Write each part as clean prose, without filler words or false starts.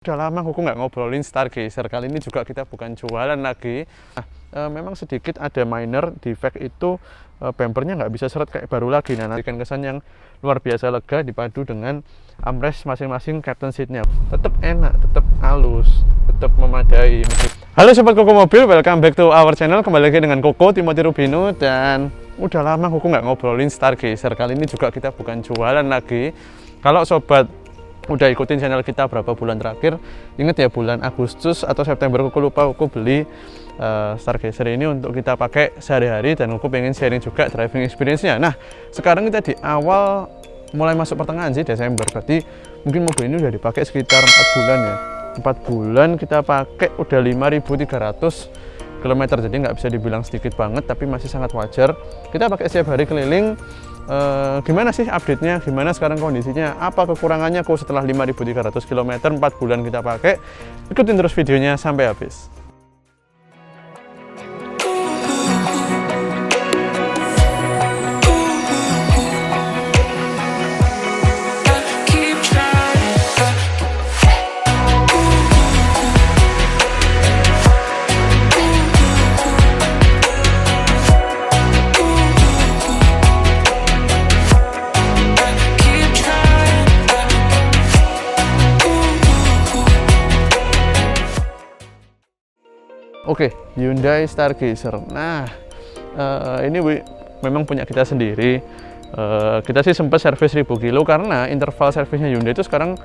Udah lama aku nggak ngobrolin Stargazer. Kali ini juga kita bukan jualan lagi. Memang sedikit ada minor defect itu, bumpernya nggak bisa seret kayak baru lagi. Nah, nanti kesan yang luar biasa lega dipadu dengan armrest masing-masing captain seatnya. Tetap enak, tetap halus, tetap memadai. Halo sobat Koko Mobil, welcome back to our channel. Kembali lagi dengan Koko Timothy Rubino, dan udah lama aku nggak ngobrolin Stargazer. Kali ini juga kita bukan jualan lagi. Kalau sobat udah ikutin channel kita berapa bulan terakhir, inget ya, bulan Agustus atau September aku lupa, aku beli Stargazer ini untuk kita pakai sehari-hari, dan aku pengen sharing juga driving experience-nya. Nah, sekarang kita di awal mulai masuk pertengahan sih, Desember, berarti mungkin mobil ini udah dipakai sekitar 4 bulan ya. 4 bulan kita pakai udah 5.300 km, jadi nggak bisa dibilang sedikit banget, tapi masih sangat wajar. Kita pakai setiap hari keliling. Gimana sih update-nya, gimana sekarang kondisinya, apa kekurangannya kok setelah 5.300 km 4 bulan kita pakai. Ikutin terus videonya sampai habis. Oke, Hyundai Stargazer. Nah, ini memang punya kita sendiri. Kita sih sempat servis 1000 kilo karena interval servisnya Hyundai itu sekarang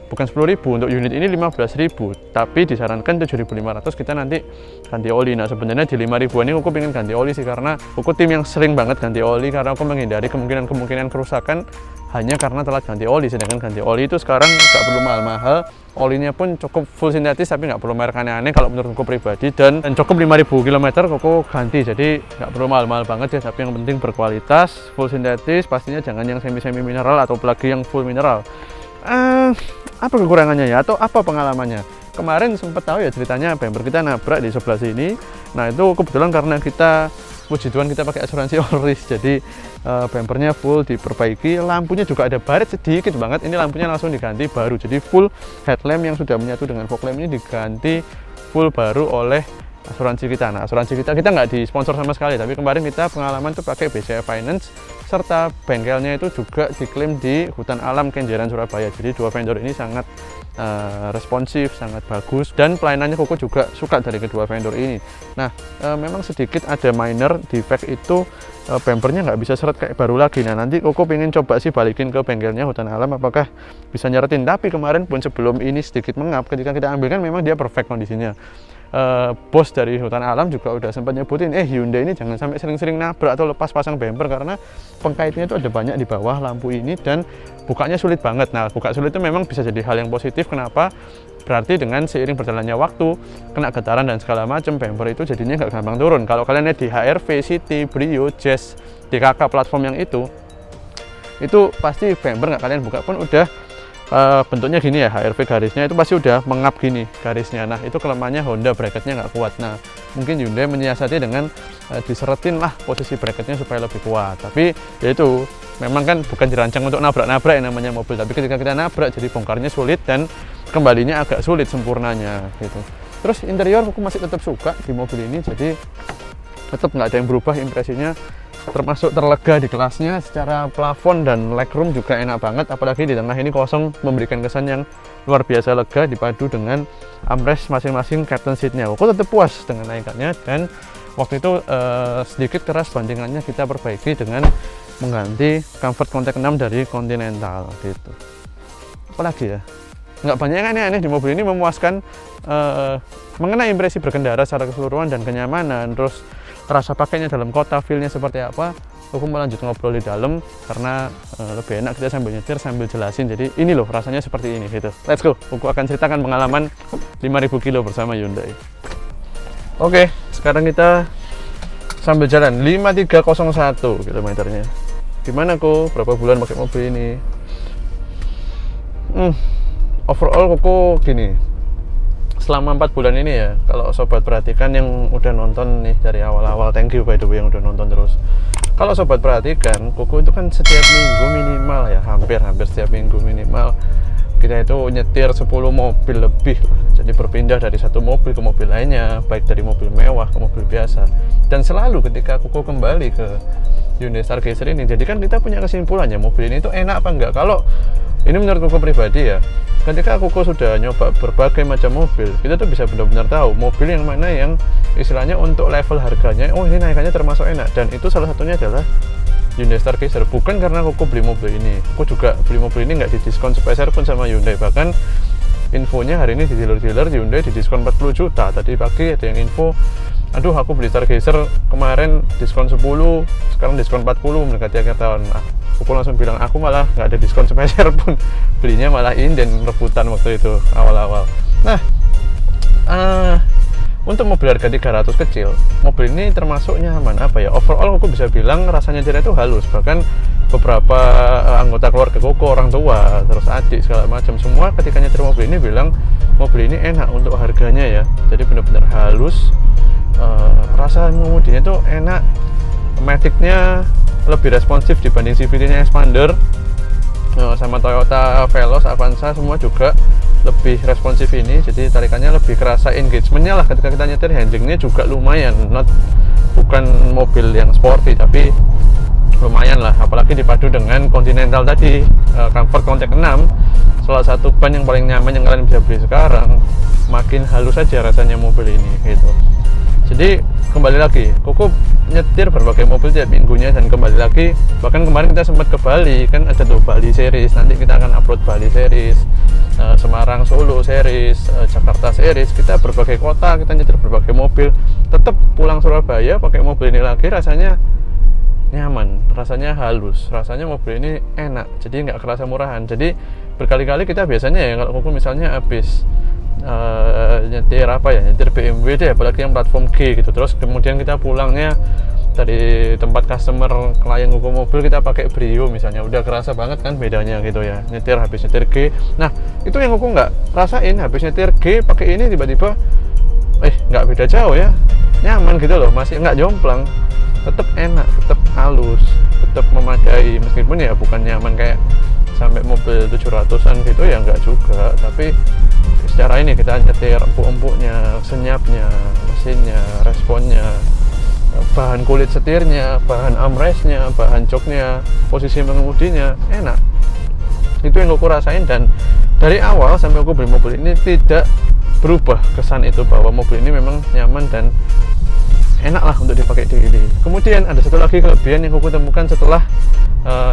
bukan 10.000, untuk unit ini 15.000, tapi disarankan 7.500 kita nanti ganti oli. Nah, sebenarnya di 5.000 ini aku pengen ganti oli sih, karena aku tim yang sering banget ganti oli, karena aku menghindari kemungkinan kerusakan hanya karena telat ganti oli. Sedangkan ganti oli itu sekarang nggak perlu mahal-mahal, olinya pun cukup full sintetis, tapi nggak perlu merek aneh-aneh kalau menurutku pribadi, dan cukup 5.000 km aku ganti, jadi nggak perlu mahal-mahal banget ya, tapi yang penting berkualitas, full sintetis, pastinya jangan yang semi-semi mineral atau apalagi yang full mineral. Apa kekurangannya ya, atau apa pengalamannya? Kemarin sempat tahu ya ceritanya, bumper kita nabrak di sebelah sini. Nah, itu kebetulan karena kita, puji Tuhan, kita pakai asuransi all risk, jadi bumpernya full diperbaiki. Lampunya juga ada baret sedikit banget, ini lampunya langsung diganti baru, jadi full headlamp yang sudah menyatu dengan fog lamp ini diganti full baru oleh asuransi kita. Nah, asuransi kita nggak disponsor sama sekali, tapi kemarin kita pengalaman tuh pakai BCA Finance, serta bengkelnya itu juga diklaim di Hutan Alam Kenjeran Surabaya. Jadi dua vendor ini sangat responsif, sangat bagus, dan pelayanannya Koko juga suka dari kedua vendor ini. Nah, memang sedikit ada minor defect itu, bumpernya nggak bisa seret kayak baru lagi. Nah, nanti Koko pengen coba sih balikin ke bengkelnya Hutan Alam, apakah bisa nyeretin. Tapi kemarin pun sebelum ini sedikit mengap, ketika kita ambil kan memang dia perfect kondisinya. Bos dari Hutan Alam juga udah sempat nyebutin, Hyundai ini jangan sampai sering-sering nabrak atau lepas pasang bumper, karena pengkaitnya itu ada banyak di bawah lampu ini dan bukanya sulit banget. Nah, buka sulit itu memang bisa jadi hal yang positif. Kenapa? Berarti dengan seiring berjalannya waktu, kena getaran dan segala macam, bumper itu jadinya nggak gampang turun. Kalau kalian lihat di HR-V, City, Brio, Jazz, DKK platform yang itu pasti bumper nggak kalian buka pun udah bentuknya gini ya, HR-V garisnya itu pasti udah mengap gini garisnya. Nah, itu kelemahannya Honda, bracketnya nggak kuat. Nah, mungkin Hyundai menyiasati dengan diseretin lah posisi bracketnya supaya lebih kuat. Tapi ya itu memang kan bukan dirancang untuk nabrak-nabrak yang namanya mobil, tapi ketika kita nabrak jadi bongkarnya sulit dan kembalinya agak sulit sempurnanya gitu. Terus interior aku masih tetap suka di mobil ini, jadi tetap nggak ada yang berubah impresinya, termasuk terlega di kelasnya. Secara plafon dan legroom juga enak banget, apalagi di tengah ini kosong, memberikan kesan yang luar biasa lega dipadu dengan armrest masing-masing captain seatnya. Aku tetap puas dengan naikannya, dan waktu itu sedikit keras bandingannya kita perbaiki dengan mengganti comfort contact 6 dari Continental gitu. Apalagi ya, nggak banyak yang aneh-aneh di mobil ini, memuaskan mengenai impresi berkendara secara keseluruhan dan kenyamanan. Terus rasa pakainya dalam kota, feel-nya seperti apa, aku mau lanjut ngobrol di dalam karena lebih enak kita sambil nyetir sambil jelasin. Jadi ini loh rasanya seperti ini gitu. Let's go, aku akan ceritakan pengalaman 5.000 kilo bersama Hyundai. Oke, sekarang kita sambil jalan 5301 kilometernya. Gimana kok berapa bulan pakai mobil ini? Overall Koko gini, selama 4 bulan ini ya, kalau sobat perhatikan yang udah nonton nih dari awal-awal, thank you by the way yang udah nonton terus. Kalau sobat perhatikan, Koko itu kan setiap minggu minimal ya, hampir setiap minggu minimal kita itu nyetir 10 mobil lebih lah. Jadi berpindah dari satu mobil ke mobil lainnya, baik dari mobil mewah ke mobil biasa. Dan selalu ketika Koko kembali ke Hyundai Stargazer ini, jadi kan kita punya kesimpulannya mobil ini itu enak apa enggak. Kalau ini menurut Koko pribadi ya, ketika Koko sudah nyoba berbagai macam mobil, kita tuh bisa benar-benar tahu mobil yang mana yang istilahnya untuk level harganya, oh ini naikannya termasuk enak. Dan itu salah satunya adalah Hyundai Stargazer. Bukan karena Koko beli mobil ini, Koko juga beli mobil ini nggak didiskon sepeser pun sama Hyundai. Bahkan infonya hari ini di dealer-dealer Hyundai didiskon 40 juta. Tadi pagi ada yang info, aduh aku beli Stargazer kemarin diskon 10, sekarang diskon 40 mendekati akhir tahun. Nah, Koko langsung bilang, aku malah nggak ada diskon sepeser pun, belinya malah inden rebutan waktu itu awal-awal. Nah, untuk mobil harga 300 kecil, mobil ini termasuk nyaman. Apa ya, overall Koko bisa bilang rasanya nyetirnya itu halus. Bahkan beberapa anggota keluarga Koko, orang tua, terus adik segala macam, semua ketika nyetir mobil ini bilang mobil ini enak untuk harganya ya. Jadi benar-benar halus, rasa mengemudinya itu enak, maticnya lebih responsif dibanding CVT-nya Expander, sama Toyota Veloz, Avanza semua juga lebih responsif ini. Jadi tarikannya lebih kerasa, engagementnya lah ketika kita nyetir, handlingnya juga lumayan, bukan mobil yang sporty tapi lumayan lah. Apalagi dipadu dengan Continental tadi, Comfort Contact 6, salah satu ban yang paling nyaman yang kalian bisa beli sekarang. Makin halus saja rasanya mobil ini gitu. Jadi kembali lagi, Koko nyetir berbagai mobil tiap minggunya, dan kembali lagi, bahkan kemarin kita sempat ke Bali, kan ada tuh Bali series, nanti kita akan upload Bali series, Semarang Solo series, Jakarta series, kita berbagai kota, kita nyetir berbagai mobil, tetap pulang Surabaya pakai mobil ini lagi rasanya nyaman, rasanya halus, rasanya mobil ini enak, jadi nggak kerasa murahan. Jadi berkali-kali kita biasanya ya, kalau Koko misalnya habis nyetir nyetir BMW deh, apalagi yang platform G gitu, terus kemudian kita pulangnya dari tempat customer klien Koko mobil, kita pakai Brio misalnya, udah kerasa banget kan bedanya gitu ya, nyetir habis nyetir G. Nah itu yang Koko nggak rasain, habis nyetir G pakai ini tiba-tiba nggak beda jauh ya, nyaman gitu loh, masih nggak jomplang, tetap enak, tetap halus, tetap memadai, meskipun ya bukan nyaman kayak sampai mobil 700-an gitu ya, nggak juga, tapi secara ini kita nyetir empuk-empuknya, senyapnya, mesinnya, responnya, bahan kulit setirnya, bahan armrestnya, bahan joknya, posisi mengemudinya enak. Itu yang aku rasain, dan dari awal sampai aku beli mobil ini tidak berubah kesan itu bahwa mobil ini memang nyaman dan enak lah untuk dipakai daily. Kemudian ada satu lagi kelebihan yang aku temukan setelah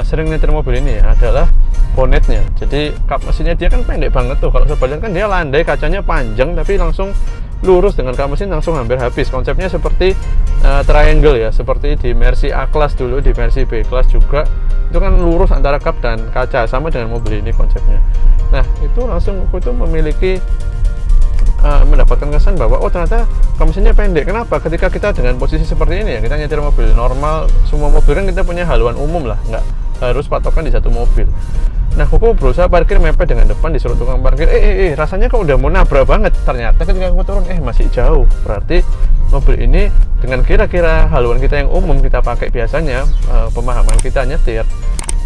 sering nyetir mobil ini ya, adalah bonetnya. Jadi kap mesinnya dia kan pendek banget tuh. Kalau sebaliknya kan dia landai, kacanya panjang tapi langsung lurus. Dengan kap mesin langsung hampir habis. Konsepnya seperti triangle ya, seperti di Mercy A-Class dulu, di Mercy B-Class juga itu kan lurus antara kap dan kaca, sama dengan mobil ini konsepnya. Nah itu langsung aku tuh memiliki mendapatkan kesan bahwa oh ternyata kap mesinnya pendek. Kenapa? Ketika kita dengan posisi seperti ini ya, kita nyetir mobil normal, semua mobil kan kita punya haluan umum lah, nggak harus patokan di satu mobil. Nah Koko berusaha parkir mepet dengan depan, disuruh tukang parkir rasanya kok udah mau nabrak banget. Ternyata ketika aku turun masih jauh. Berarti mobil ini dengan kira-kira haluan kita yang umum kita pakai biasanya, pemahaman kita nyetir,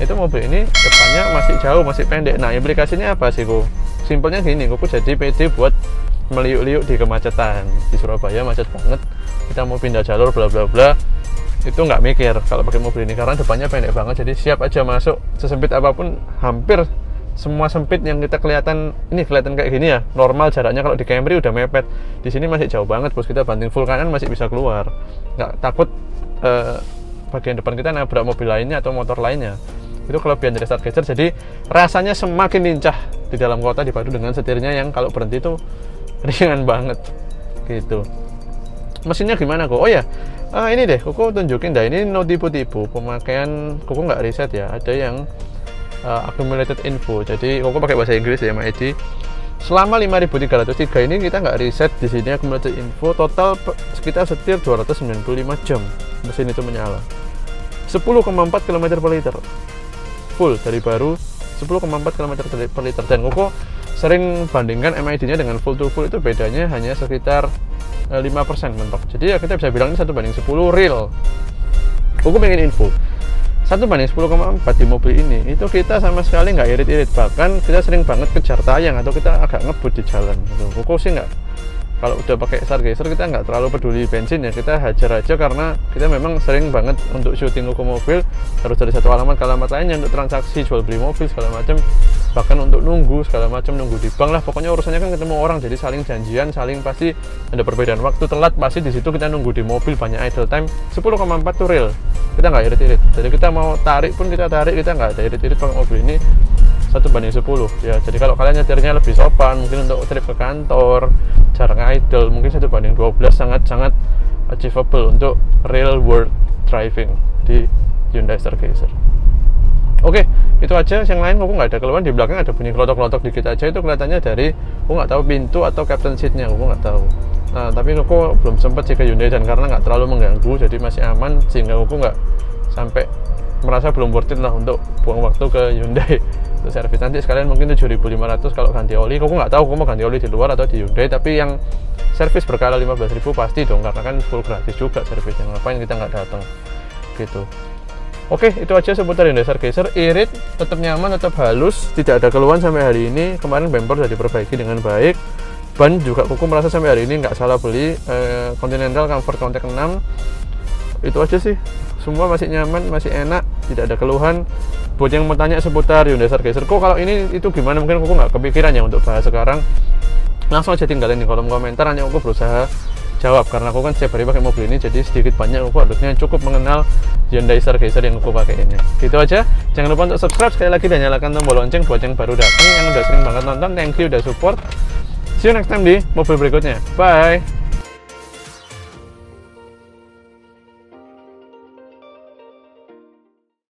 itu mobil ini depannya masih jauh, masih pendek. Nah implikasinya apa sih Koko? Simpelnya gini, Koko jadi pede buat meliuk-liuk di kemacetan. Di Surabaya macet banget, kita mau pindah jalur bla bla bla, itu nggak mikir kalau pakai mobil ini karena depannya pendek banget, jadi siap aja masuk sesempit apapun. Hampir semua sempit yang kita kelihatan kayak gini ya normal jaraknya. Kalau di Camry udah mepet, di sini masih jauh banget bos, kita banting full kanan masih bisa keluar, nggak takut bagian depan kita nabrak mobil lainnya atau motor lainnya. Itu kelebihan dari Stargazer. Jadi rasanya semakin lincah di dalam kota dipadu dengan setirnya yang kalau berhenti tuh ringan banget gitu. Mesinnya gimana kok? Oh ya, ini deh Koko tunjukin dah, ini no tipu-tipu pemakaian. Koko nggak riset ya, ada yang accumulated info, jadi Koko pakai bahasa Inggris ya MID. Selama 5303 ini kita nggak riset di sini accumulated info, total sekitar setir 295 jam mesin itu menyala, 10,4 km per liter full dari baru, 10,4 km per liter. Dan Koko sering bandingkan MID-nya dengan full to full, itu bedanya hanya sekitar 5% mentok. Jadi ya kita bisa bilang ini 1/10 real. Koko pengen info, 1:10,4 di mobil ini, itu kita sama sekali nggak irit-irit, bahkan kita sering banget kejar tayang atau kita agak ngebut di jalan gitu. Koko sih nggak, kalau udah pakai stargazer kita nggak terlalu peduli bensin ya, kita hajar aja karena kita memang sering banget untuk syuting Koko mobil harus dari satu alamat ke alamat lainnya untuk transaksi jual beli mobil segala macam, bahkan untuk nunggu segala macam, nunggu di bank lah, pokoknya urusannya kan ketemu orang, jadi saling janjian, saling pasti ada perbedaan waktu, telat pasti di situ kita nunggu di mobil, banyak idle time. 10,4 tuh real, kita nggak irit-irit, jadi kita mau tarik pun kita tarik, kita nggak ada irit-irit pakai mobil ini. 1:10 ya, jadi kalau kalian nyetirnya lebih sopan, mungkin untuk trip ke kantor jarang idle, mungkin 1:12 sangat-sangat achievable untuk real world driving di Hyundai Stargazer. Oke, itu aja. Yang lain aku nggak ada keluhan. Di belakang ada bunyi kelotok-kelotok dikit aja, itu kelihatannya dari aku nggak tahu pintu atau captain seatnya, aku nggak tahu. Nah, tapi aku belum sempat sih ke Hyundai, dan karena nggak terlalu mengganggu jadi masih aman, sehingga aku nggak sampai merasa belum worth it lah untuk buang waktu ke Hyundai untuk servis. Nanti sekalian mungkin 7.500 kalau ganti oli. Aku nggak tahu aku mau ganti oli di luar atau di Hyundai, tapi yang servis berkala 15.000 pasti dong, karena kan full gratis juga servisnya, ngapain kita nggak datang gitu. Oke, itu aja seputar Hyundai Stargazer. Irit, tetap nyaman, tetap halus, tidak ada keluhan sampai hari ini. Kemarin bumper sudah diperbaiki dengan baik, ban juga Kuku merasa sampai hari ini nggak salah beli. Continental Comfort Contact 6, itu aja sih, semua masih nyaman, masih enak, tidak ada keluhan. Buat yang mau tanya seputar Hyundai Stargazer, kok kalau ini itu gimana, mungkin Kuku nggak kepikiran ya untuk bahas sekarang, langsung aja tinggalin di kolom komentar. Hanya aku berusaha jawab karena aku kan setiap hari pakai mobil ini, jadi sedikit banyak aku harusnya cukup mengenal Hyundai Stargazer yang aku pakai ini. Gitu aja, jangan lupa untuk subscribe sekali lagi dan nyalakan tombol lonceng buat yang baru datang, yang udah sering banget nonton. Thank you udah support. See you next time di mobil berikutnya. Bye.